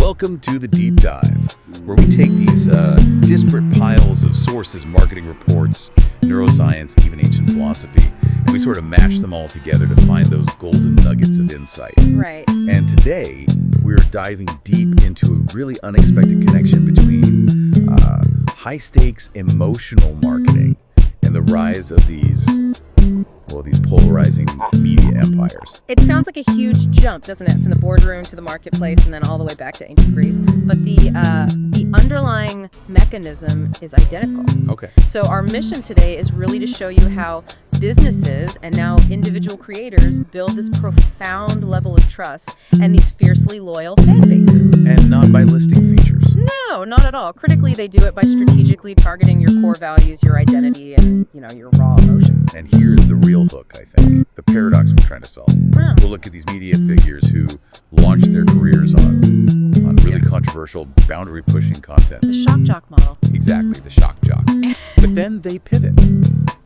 Welcome to the Deep Dive, where we take these disparate piles of sources, marketing reports, neuroscience, even ancient philosophy, and we sort of mash them all together to find those golden nuggets of insight. Right. And today, we're diving deep into a really unexpected connection between high-stakes emotional marketing and the rise of these polarizing media empires. It sounds like a huge jump, doesn't it, from the boardroom to the marketplace and then all the way back to ancient Greece. But the underlying mechanism is identical. Okay. So our mission today is really to show you how businesses and now individual creators build this profound level of trust and these fiercely loyal fan bases. And not by listing features. No, not at all. Critically, they do it by strategically targeting your core values, your identity, and your raw emotions. And here's the real hook, I think, the paradox we're trying to solve. Wow. We'll look at these media figures who launched their careers on really controversial, boundary-pushing content. The shock jock model. Exactly, the shock jock. But then they pivot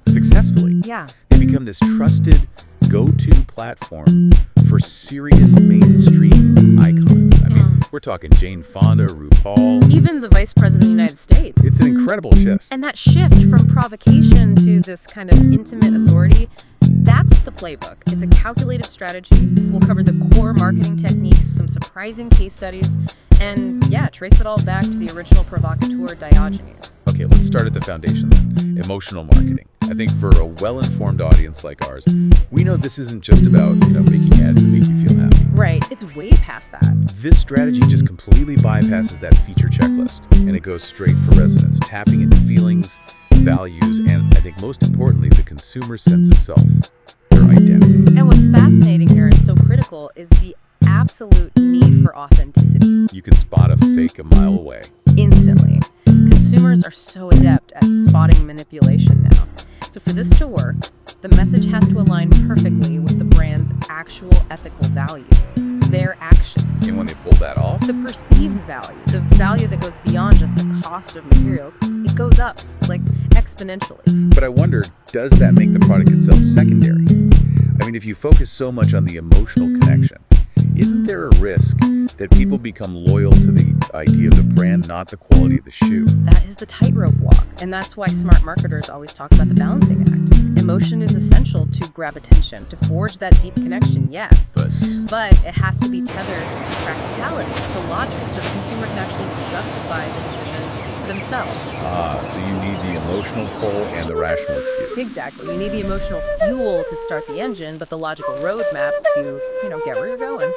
successfully. Yeah. They become this trusted go-to platform for serious mainstream icons. I mean, we're talking Jane Fonda, RuPaul. Even the Vice President of the United States. It's an incredible shift. And that shift from provocation to this kind of intimate authority, that's the playbook. It's a calculated strategy. We'll cover the core marketing techniques, some surprising case studies, and trace it all back to the original provocateur Diogenes. Okay, let's start at the foundation then. Emotional marketing. I think for a well-informed audience like ours, we know this isn't just about, making ads that make you feel happy. Right, it's way past that. This strategy just completely bypasses that feature checklist, and it goes straight for resonance, tapping into feelings, values, and I think most importantly, the consumer's sense of self, their identity. And what's fascinating here and so critical is the absolute need for authenticity. You can spot a fake a mile away. Instantly. Consumers are so adept at spotting manipulation now. So for this to work, the message has to align perfectly with the brand's actual ethical values, their actions. And when they pull that off? The perceived value, the value that goes beyond just the cost of materials, it goes up, exponentially. But I wonder, does that make the product itself secondary? I mean, if you focus so much on the emotional connection, isn't there a risk that people become loyal to the idea of the brand, not the quality of the shoe? That is the tightrope walk, and that's why smart marketers always talk about the balancing act. Emotion is essential to grab attention, to forge that deep connection, yes. But it has to be tethered to practicality, to logic, so the consumer can actually justify the decision for themselves. So you need the emotional pull and the rational excuse. Exactly. You need the emotional fuel to start the engine, but the logical roadmap to, get where you're going.